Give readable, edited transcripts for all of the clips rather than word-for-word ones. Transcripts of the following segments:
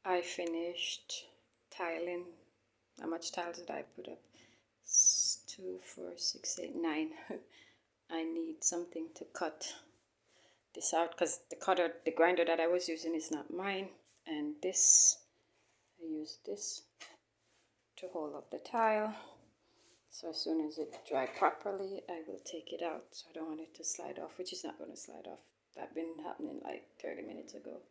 I finished tiling. How much tiles did I put up? 2, 4, 6, 8, 9. I need something to cut this out because the grinder that I was using is not mine. And this, I use this to hold up the tile. So as soon as it dry properly, I will take it out. So I don't want it to slide off, which is not going to slide off. That been happening like 30 minutes ago.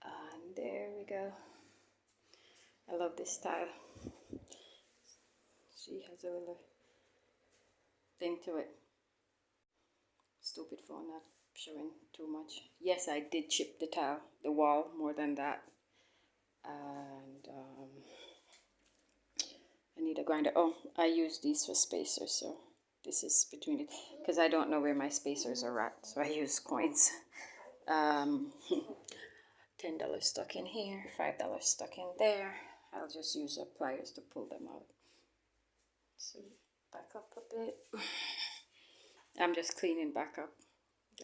And there we go. I love this tile. She has a little thing to it. Stupid phone not showing too much. Yes, I did chip the tile, the wall, more than that. And I need a grinder. Oh, I use these for spacers, so this is between it, because I don't know where my spacers are at, so I use coins. $10 stuck in here, $5 stuck in there. I'll just use pliers to pull them out. So back up a bit. I'm just cleaning back up.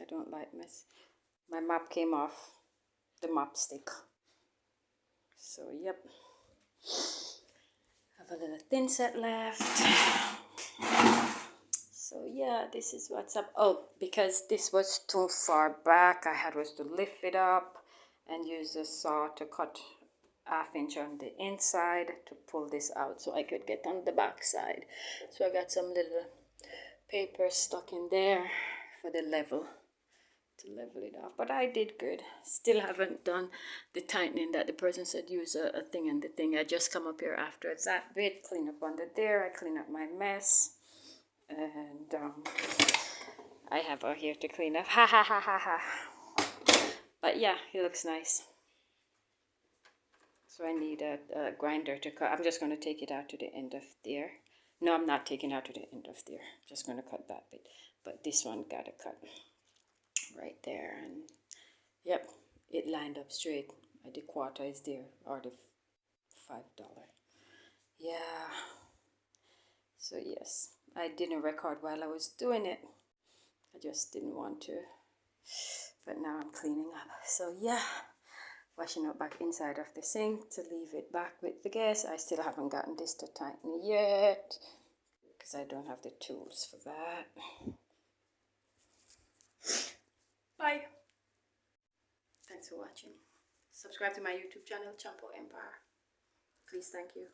I don't like mess. My mop came off the mop stick. So yep. Have a little thin set left. So yeah, this is what's up. Oh, because this was too far back, I had to lift it up and use the saw to cut 1/2 inch on the inside to pull this out so I could get on the back side. So I got some little paper stuck in there for the level, to level it off. But I did good. Still haven't done the tightening that the person said use a thing and the thing. I just come up here after that bit, clean up under there. I clean up my mess. And I have her here to clean up. Ha ha ha ha ha. But yeah, it looks nice. So I need a grinder to cut. I'm just going to take it out to the end of there. No, I'm not taking out to the end of there. Just going to cut that bit. But this one got to cut right there. And yep, it lined up straight. The quarter is there, or the $5. Yeah. So yes, I didn't record while I was doing it. I just didn't want to. But now I'm cleaning up. So yeah, washing up back inside of the sink to leave it back with the gas. I still haven't gotten this to tighten yet because I don't have the tools for that. Bye. Thanks for watching. Subscribe to my YouTube channel, Champo Empire. Please, thank you.